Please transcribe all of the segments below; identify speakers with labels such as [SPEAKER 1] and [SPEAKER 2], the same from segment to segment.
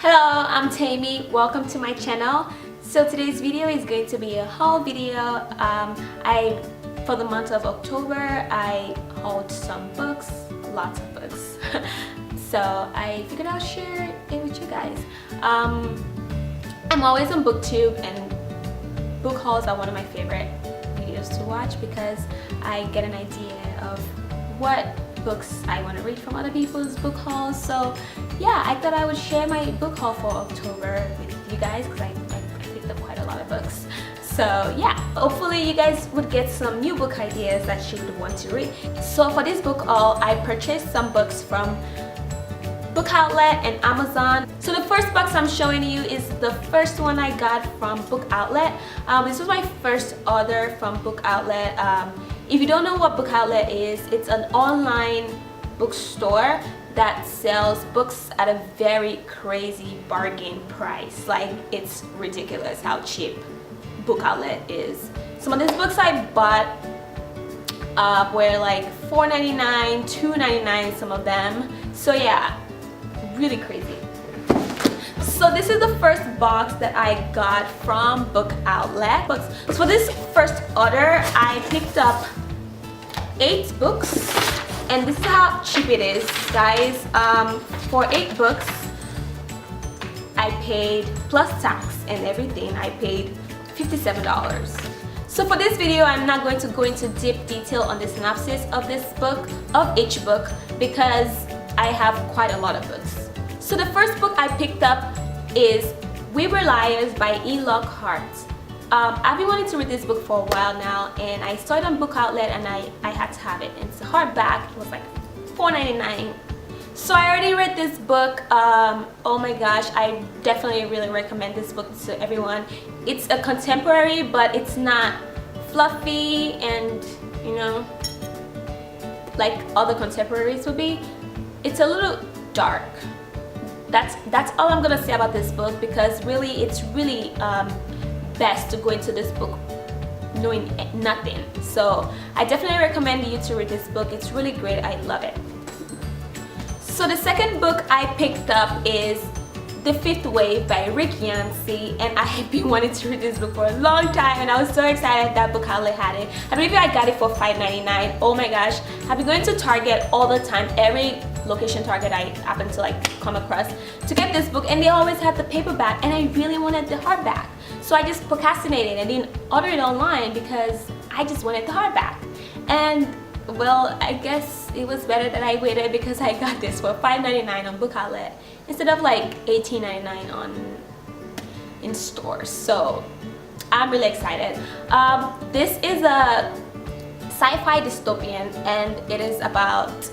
[SPEAKER 1] Hello, I'm Tammy. Welcome to my channel. So today's video is going to be a haul video. For the month of October, I hauled some books, lots of books. So I figured I'll share it with you guys. I'm always on BookTube, and book hauls are one of my favorite videos to watch because I get an idea of what books I want to read from other people's book hauls. So yeah, I thought I would share my book haul for October with you guys because I picked up quite a lot of books. So yeah, hopefully you guys would get some new book ideas that you would want to read. So for this book haul, I purchased some books from Book Outlet and Amazon. So the first box I'm showing you is the first one I got from Book Outlet. This was my first order from Book Outlet. If you don't know what Book Outlet is, it's an online bookstore that sells books at a very crazy bargain price. Like, it's ridiculous how cheap Book Outlet is. Some of these books I bought were like $4.99, $2.99, some of them. So yeah, really crazy. So this is the first box that I got from Book Outlet. So for this first order, I picked up 8 books, and this is how cheap it is, guys. For 8 books, I paid, plus tax and everything, I paid $57. So for this video, I'm not going to go into deep detail on the synopsis of this book, of each book, because I have quite a lot of books. So the first book I picked up is We Were Liars by E. Lockhart. I've been wanting to read this book for a while now, and I saw it on Book Outlet and I had to have it. It's a hardback. It was like $4.99. So I already read this book. Oh my gosh, I definitely really recommend this book to everyone. It's a contemporary, but it's not fluffy and, you know, like other contemporaries would be. It's a little dark. That's all I'm gonna say about this book, because really it's really best to go into this book knowing nothing. So I definitely recommend you to read this book. It's really great. I love it. So the second book I picked up is The Fifth Wave by Rick Yancey, and I have been wanting to read this book for a long time, and I was so excited that Book Outlet had it. I believe I got it for $5.99. Oh my gosh, I've been going to Target all the time, every location Target I happen to like come across, to get this book, and they always had the paperback, and I really wanted the hardback. So I just procrastinated and didn't order it online because I just wanted the hardback. And well, I guess it was better that I waited, because I got this for $5.99 on Book Outlet instead of like $18.99 in stores. So I'm really excited. This is a sci-fi dystopian, and it is about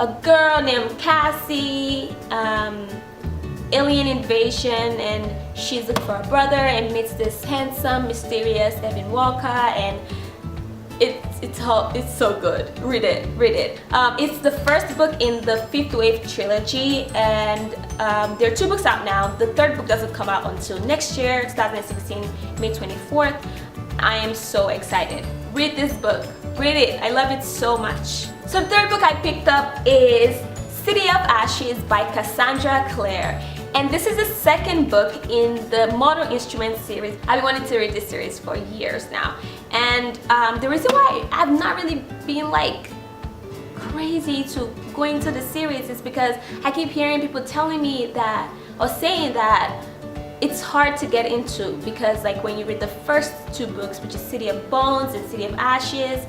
[SPEAKER 1] a girl named Cassie, alien invasion, and she's looking for a brother and meets this handsome, mysterious Evan Walker, and it's so good. Read it. It's the first book in the Fifth Wave trilogy, and there are 2 books out now. The third book doesn't come out until next year, 2016, May 24th. I am so excited. Read this book. Read it. I love it so much. So the third book I picked up is City of Ashes by Cassandra Clare. And this is the second book in the Mortal Instruments series. I've been wanting to read this series for years now. And the reason why I've not really been like crazy to going to the series is because I keep hearing people telling me that, or saying that, it's hard to get into, because like when you read the first 2 books, which is City of Bones and City of Ashes,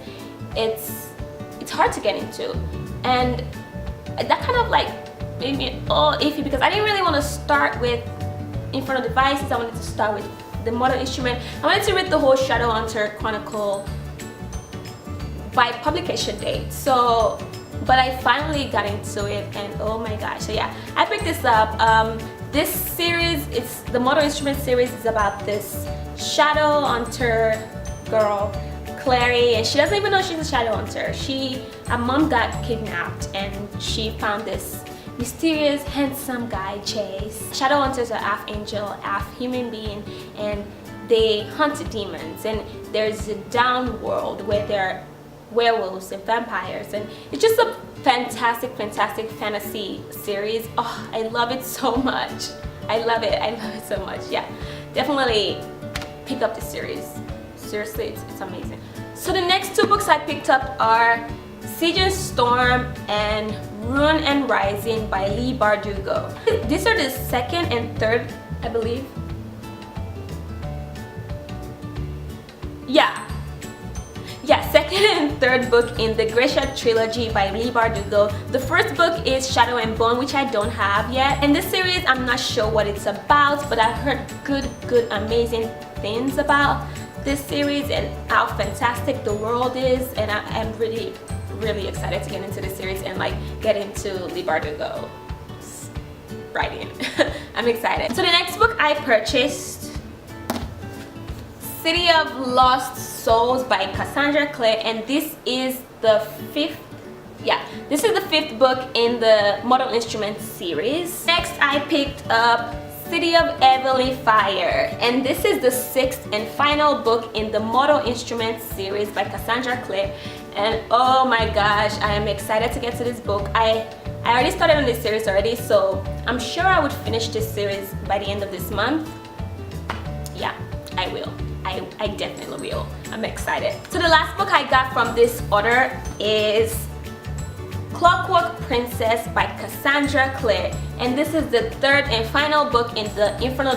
[SPEAKER 1] it's hard to get into. And that kind of like made me all iffy, because I didn't really want to start with Infernal Devices. I wanted to start with the Mortal Instrument. I wanted to read the whole Shadowhunter Chronicle by publication date. So, but I finally got into it, and oh my gosh. So yeah, I picked this up. This series, it's the Mortal Instrument series, is about this Shadowhunter girl, Clary, and she doesn't even know she's a Shadowhunter. Her mom got kidnapped, and she found this mysterious, handsome guy, Chase. Shadowhunters are half angel, half human being, and they hunt demons. And there's a down world where there are werewolves and vampires, and it's just a fantastic fantasy series. Oh, I love it so much. I love it. I love it so much. Yeah, definitely pick up this series. Seriously, it's amazing. So the next two books I picked up are Siege and Storm and Ruin and Rising by Leigh Bardugo. These are the second and third, I believe. Yeah, second and third book in the Grisha trilogy by Leigh Bardugo. The first book is Shadow and Bone, which I don't have yet. And this series, I'm not sure what it's about, but I've heard good, amazing things about this series and how fantastic the world is. And I'm really excited to get into this series and like get into Leigh Bardugo's writing. I'm excited. So the next book I purchased, City of Lost Souls by Cassandra Clare, and this is the fifth book in the Mortal Instruments series. Next I picked up City of Heavenly Fire, and this is the sixth and final book in the Mortal Instruments series by Cassandra Clare. And oh my gosh, I am excited to get to this book. I already started on this series already, so I'm sure I would finish this series by the end of this month. Yeah, I will. I definitely will. I'm excited. So the last book I got from this order is Clockwork Princess by Cassandra Clare, and this is the third and final book in the Infernal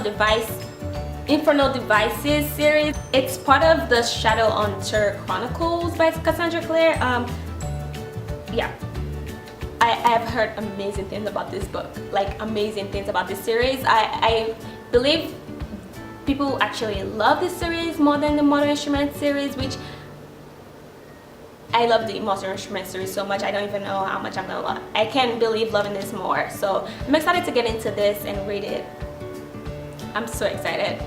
[SPEAKER 1] Devices series. It's part of the Shadowhunter Chronicles by Cassandra Clare. Yeah, I've heard amazing things about this book, like amazing things about this series. I believe people actually love this series more than the Mortal Instruments series, which I love the Mortal Instruments series so much. I don't even know how much I'm gonna love. I can't believe loving this more. So I'm excited to get into this and read it. I'm so excited.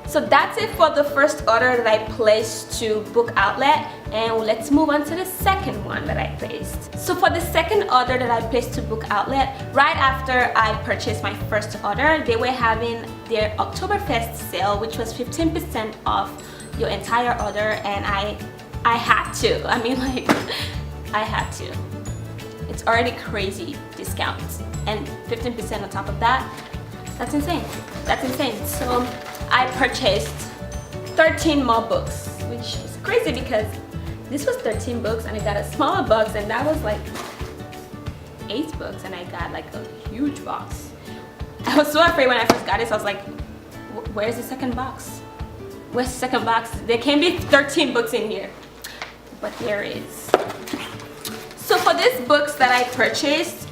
[SPEAKER 1] So that's it for the first order that I placed to Book Outlet, and let's move on to the second one that I placed. So for the second order that I placed to Book Outlet, right after I purchased my first order, they were having their Oktoberfest sale, which was 15% off your entire order, and I had to. I mean, like, I had to. It's already crazy discounts, and 15% on top of that. That's insane. That's insane. So I purchased 13 more books, which is crazy because this was 13 books and I got a smaller box, and that was like 8 books and I got like a huge box. I was so afraid when I first got this. I was like, where's the second box? Where's the second box? There can't be 13 books in here. But there is. So for these books that I purchased,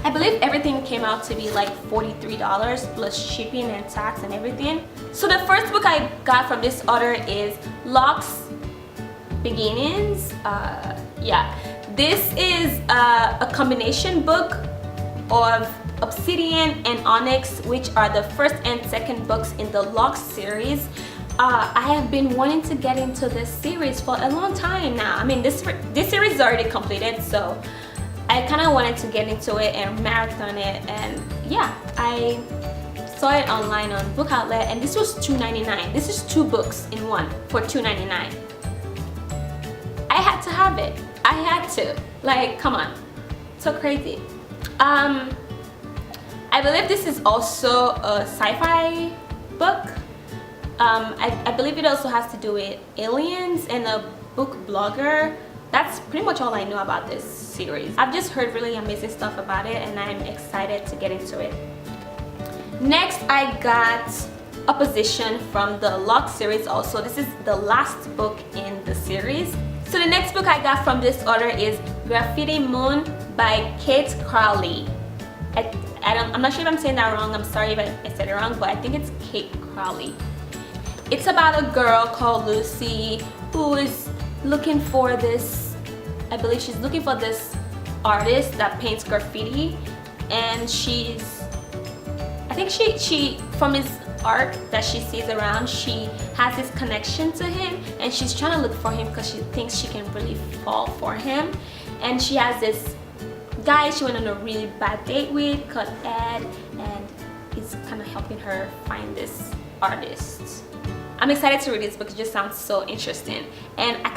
[SPEAKER 1] I believe everything came out to be like $43 plus shipping and tax and everything. So the first book I got from this order is Locke's Beginnings. Yeah, this is a combination book of Obsidian and Onyx, which are the first and second books in the Locke series. I have been wanting to get into this series for a long time now. I mean, this series is already completed, so I kind of wanted to get into it and marathon it, and yeah, I saw it online on Book Outlet, and this was $2.99. This is 2 books in one for $2.99. I had to have it. I had to. Like, come on. So crazy. I believe this is also a sci-fi book. I believe it also has to do with aliens and a book blogger. That's pretty much all I know about this series. I've just heard really amazing stuff about it, and I'm excited to get into it. Next, I got Opposition from the Locke series also. This is the last book in the series. So the next book I got from this order is Graffiti Moon by Kate Crowley. I'm not sure if I'm saying that wrong. I'm sorry if I said it wrong, but I think it's Kate Crowley. It's about a girl called Lucy who is looking for this, I believe she's looking for this artist that paints graffiti, and I think she from his art that she sees around, she has this connection to him, and she's trying to look for him because she thinks she can really fall for him. And she has this guy she went on a really bad date with called Ed, and he's kind of helping her find this artist. I'm excited to read this book. It just sounds so interesting, and I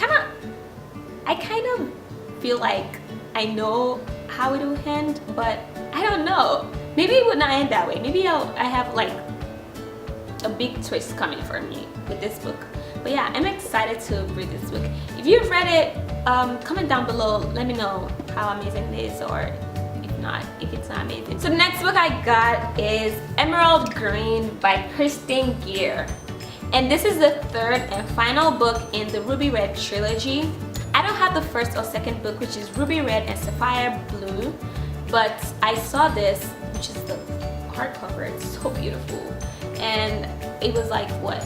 [SPEAKER 1] kind of feel like I know how it will end, but I don't know. maybe it would not end that way. Maybe I have like a big twist coming for me with this book. But yeah, I'm excited to read this book. If you've read it, comment down below, let me know how amazing it is, or if it's not amazing. So the next book I got is Emerald Green by Kirsten Gier. And this is the third and final book in the Ruby Red trilogy. I don't have the first or second book, which is Ruby Red and Sapphire Blue, but I saw this, which is the hardcover. It's so beautiful. And it was like, what,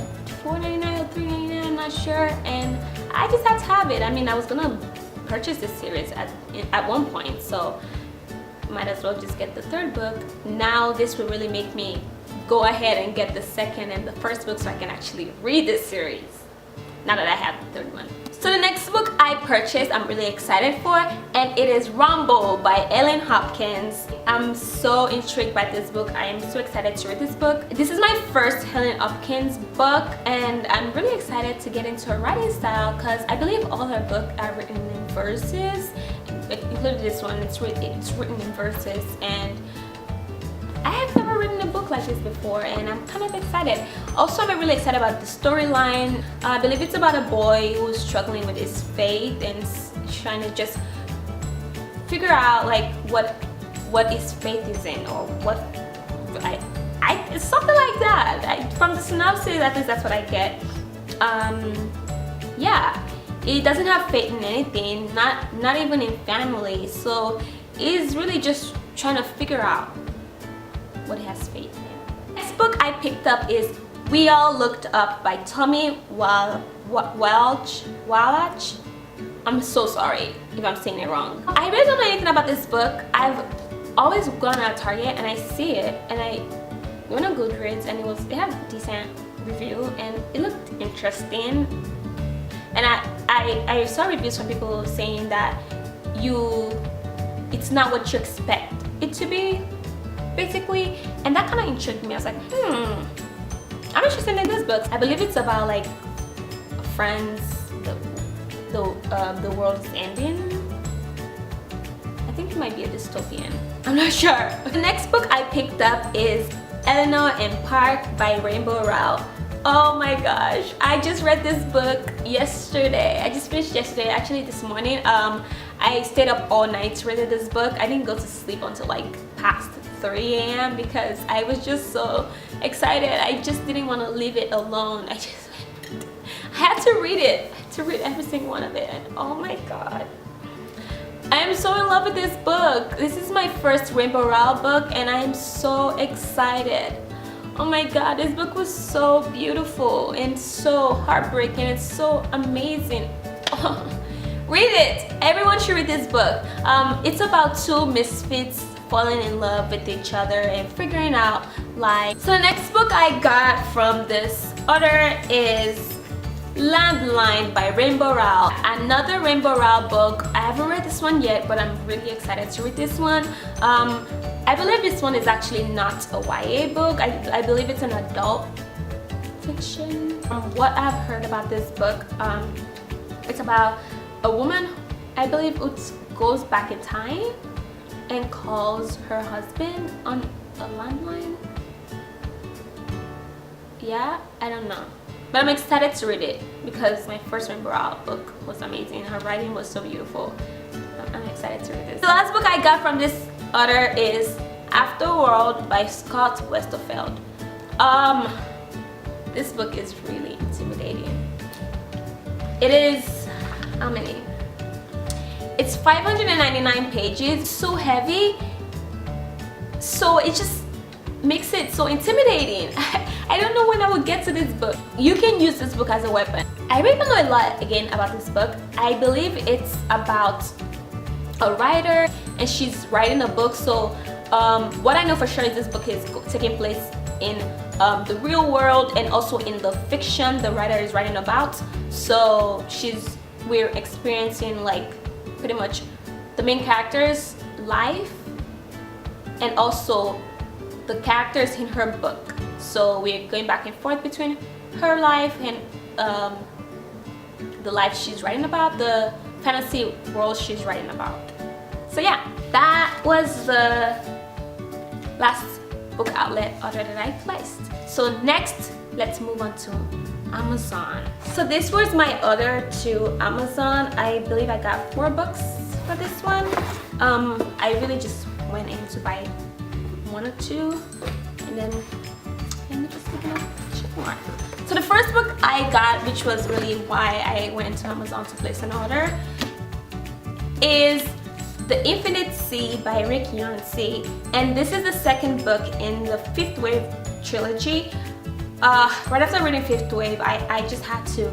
[SPEAKER 1] $4.99 or $3.99, I'm not sure. And I just had to have it. I mean, I was gonna purchase this series at one point, so might as well just get the third book. Now this will really make me go ahead and get the second and the first book so I can actually read this series now that I have the third one. So the next book I purchased, I'm really excited for, and it is Rumble by Ellen Hopkins. I'm so intrigued by this book. I am so excited to read this book. This is my first Ellen Hopkins book, and I'm really excited to get into her writing style because I believe all her books are written in verses, including this one. It's written in verses, and I have never written a book like this before, and I'm kind of excited. Also, I'm really excited about the storyline. I believe it's about a boy who's struggling with his faith and trying to just figure out like what his faith is in, or what it's something like that. From the synopsis, at least that's what I get. Yeah, he doesn't have faith in anything, not even in family. So he's really just trying to figure out what he has faith in. Next book I picked up is We All Looked Up by Tommy Wallach. I'm so sorry if I'm saying it wrong. I really don't know anything about this book. I've always gone at Target and I see it, and I went on Goodreads, and it had a decent review and it looked interesting. And I saw reviews from people saying that it's not what you expect it to be, basically, and that kind of intrigued me. I was like, I'm interested in this book. I believe it's about like friends, the world is ending. I think it might be a dystopian, I'm not sure. The next book I picked up is Eleanor and Park by Rainbow Rowell. Oh my gosh, I just read this book yesterday. I just finished yesterday, actually this morning. I stayed up all night to read this book. I didn't go to sleep until like past 3 a.m. because I was just so excited. I just didn't want to leave it alone. I had to read it. I had to read every single one of it. And oh my god, I am so in love with this book. This is my first Rainbow Rowell book, and I am so excited. Oh my god, this book was so beautiful and so heartbreaking and so amazing. Oh, read it! Everyone should read this book. It's about two misfits falling in love with each other and figuring out life. So the next book I got from this author is Landline by Rainbow Rowell. Another Rainbow Rowell book. I haven't read this one yet, but I'm really excited to read this one. I believe this one is actually not a YA book. I believe it's an adult fiction. From what I've heard about this book, it's about a woman, I believe, who goes back in time and calls her husband on a landline. Yeah, I don't know. But I'm excited to read it because my first Rainbow Rowell book was amazing. Her writing was so beautiful. I'm excited to read this. The last book I got from this author is Afterworld by Scott Westerfeld. This book is really intimidating. It is, how many? It's 599 pages. It's so heavy, so it just makes it so intimidating. I don't know when I will get to this book. You can use this book as a weapon. I really don't know a lot again about this book. I believe it's about a writer and she's writing a book. So what I know for sure is this book is taking place in the real world and also in the fiction the writer is writing about. So we're experiencing like pretty much the main character's life and also the characters in her book. So we're going back and forth between her life and the life she's writing about, the fantasy world she's writing about. So yeah, that was the last book outlet order that I placed. So next, let's move on to Amazon. So this was my order to Amazon. I believe I got 4 books for this one. I really just went in to buy 1 or 2, and then let me just check more. So the first book I got, which was really why I went to Amazon to place an order, is The Infinite Sea by Rick Yancey, and this is the second book in the Fifth Wave trilogy. Right after reading Fifth Wave, I just had to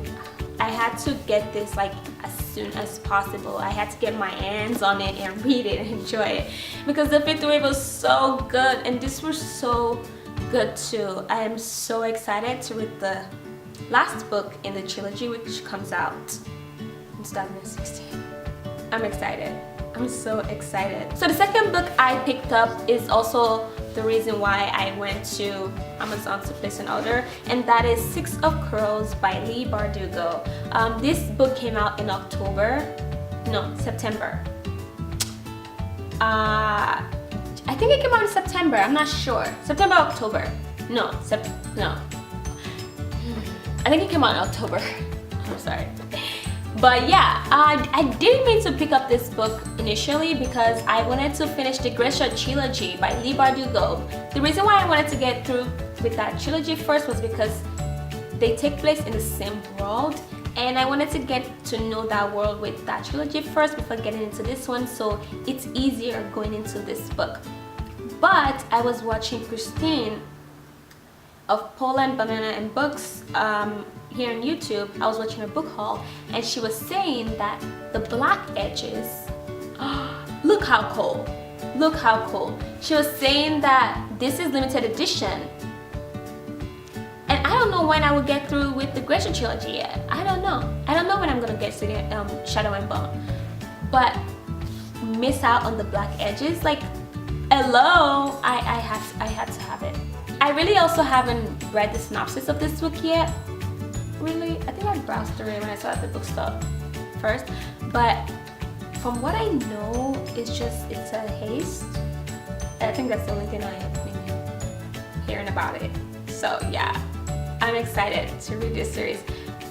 [SPEAKER 1] get this like as soon as possible. I had to get my hands on it and read it and enjoy it, because the Fifth Wave was so good and this was so good too. I am so excited to read the last book in the trilogy, which comes out in 2016. I'm excited. I'm so excited. So the second book I picked up is also the reason why I went to Amazon to place an order, and that is Six of Crows by Leigh Bardugo. This book came out in September. I think it came out in September. I'm not sure. September, October. No. I think it came out in October. I'm sorry. But yeah, I didn't mean to pick up this book initially because I wanted to finish the Grisha trilogy by Leigh Bardugo. The reason why I wanted to get through with that trilogy first was because they take place in the same world, and I wanted to get to know that world with that trilogy first before getting into this one, so it's easier going into this book. But I was watching Christine of Poland, Banana and Books here on YouTube. I was watching her book haul, and she was saying that the black edges, look how cool, look how cool. She was saying that this is limited edition, and I don't know when I will get through with the Grisha trilogy yet. I don't know when I'm gonna get to the Shadow and Bone, but miss out on the black edges, like hello, I had to have it. I really also haven't read the synopsis of this book yet. Really, I think I browsed through it when I saw it at the bookstore first, but from what I know, it's a haste. I think that's the only thing I've been hearing about it. So yeah, I'm excited to read this series.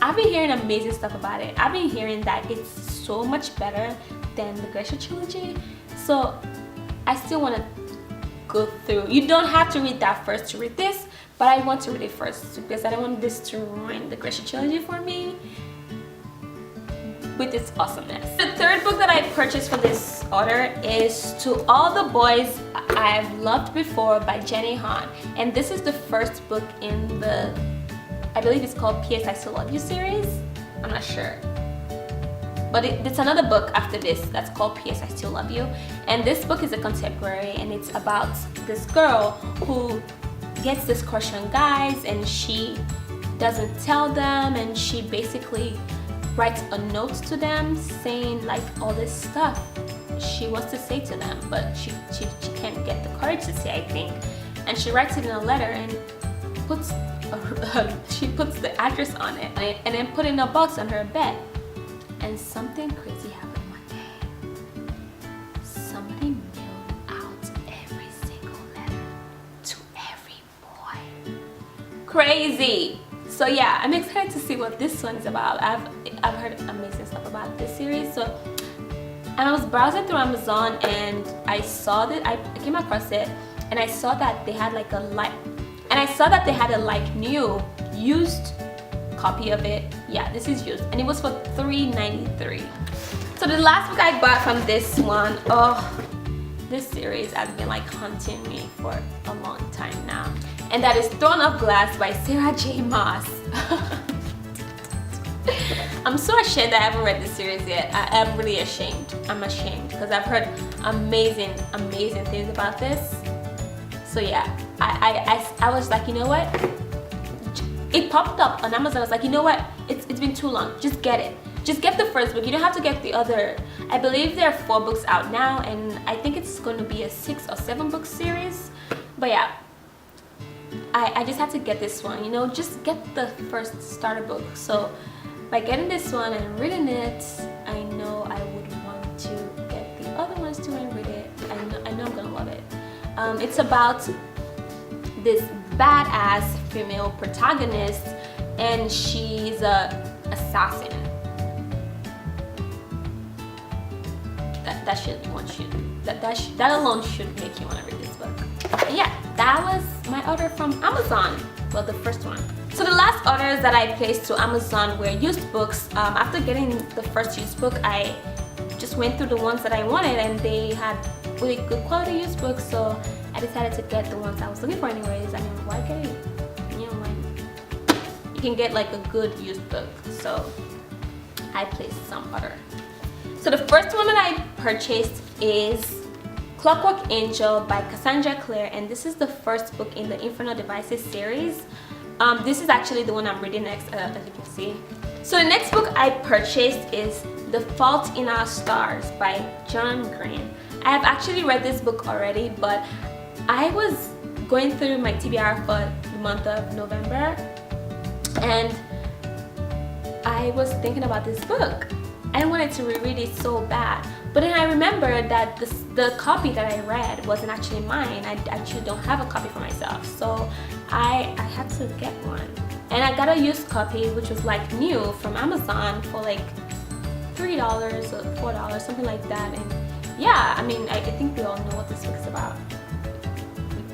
[SPEAKER 1] I've been hearing amazing stuff about it. I've been hearing that it's so much better than the Grisha trilogy, so I still want to go through. You don't have to read that first to read this, but I want to read it first because I don't want this to ruin the Grisha trilogy for me with its awesomeness. The third book that I purchased for this order is To All the Boys I've Loved Before by Jenny Han, and this is the first book in the, I believe it's called P.S. I Still Love You series. I'm not sure, but it's another book after this that's called P.S. I Still Love You, and this book is a contemporary, and it's about this girl who gets this crush on guys and she doesn't tell them, and she basically writes a note to them saying like all this stuff she wants to say to them, but she can't get the courage to say, I think, and she writes it in a letter and she puts the address on it and then put it in a box on her bed. And something crazy happened one day. Somebody mailed out every single letter to every boy. Crazy! So yeah, I'm excited to see what this one is about. I've heard amazing stuff about this series. So, and I was browsing through Amazon and I saw that I came across it, and I saw that they had like a new used copy of it. Yeah, this is used, and it was for $3.93. So the last book I bought from this one, this series has been like haunting me for a long time now, and that is Throne of Glass by Sarah J. Maas. I'm so ashamed that I haven't read this series yet. I'm really ashamed. I'm ashamed because I've heard amazing things about this. So yeah, I was like, you know what? It popped up on Amazon. I was like, you know what? It's been too long. Just get it. Just get the first book. You don't have to get the other. I believe there are 4 books out now, and I think it's going to be a 6 or 7 book series. But yeah, I just had to get this one. You know, just get the first starter book. So by getting this one and reading it, I know I would want to get the other ones too and read it. I know I'm gonna love it. It's about this badass female protagonist, and she's a assassin. That alone should make you want to read this book. But yeah, that was my order from Amazon. Well, the first one. So the last orders that I placed to Amazon were used books. After getting the first used book, I just went through the ones that I wanted, and they had really good quality used books, so I decided to get the ones I was looking for anyways. I mean, why get it? You know, when you can get like a good used book. So I placed some order. So the first one that I purchased is Clockwork Angel by Cassandra Clare, and this is the first book in the Infernal Devices series. This is actually the one I'm reading next, as you can see. So the next book I purchased is The Fault in Our Stars by John Green. I have actually read this book already, but I was going through my TBR for the month of November, and I was thinking about this book. I wanted to reread it so bad, but then I remembered that the copy that I read wasn't actually mine. I actually don't have a copy for myself, so I had to get one. And I got a used copy, which was like new from Amazon for like $3 or $4, something like that. And yeah, I mean, I think we all know what this book is about.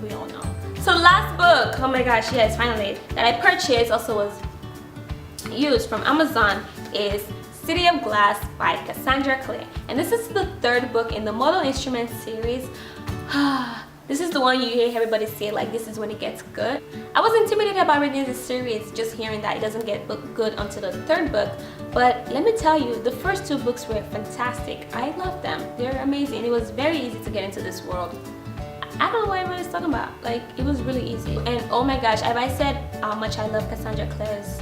[SPEAKER 1] We all know. So the last book, oh my gosh, yes, finally, that I purchased, also was used from Amazon, is City of Glass by Cassandra Clare. And this is the third book in the Mortal Instruments series. This is the one you hear everybody say, like, this is when it gets good. I was intimidated about reading this series, just hearing that it doesn't get good until the third book. But let me tell you, the first two books were fantastic. I love them. They're amazing. It was very easy to get into this world. I don't know what everybody's talking about. Like, it was really easy. And oh my gosh, have I said how much I love Cassandra Clare's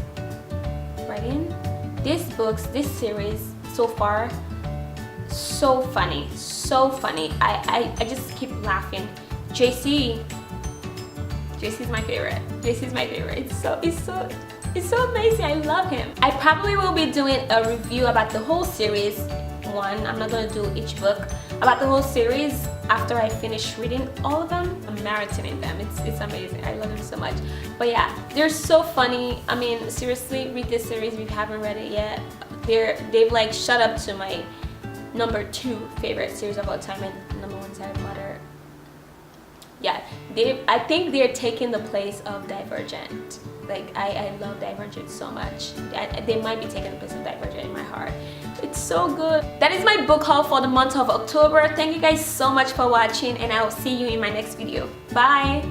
[SPEAKER 1] writing? This series so far, so funny, so funny. I just keep laughing. JC's my favorite. JC's my favorite. It's so amazing. I love him. I probably will be doing a review about the whole series. I'm not gonna do each book, about the whole series after I finish reading all of them. I'm marathoning them. It's amazing. I love them so much. But yeah, they're so funny. I mean, seriously, read this series if you haven't read it yet. They've like shot up to my #2 favorite series of all time, and #1 Harry Potter. Yeah, I think they're taking the place of Divergent. Like, I love Divergent so much. They might be taking the place of Divergent in my heart. It's so good. That is my book haul for the month of October. Thank you guys so much for watching, and I will see you in my next video. Bye!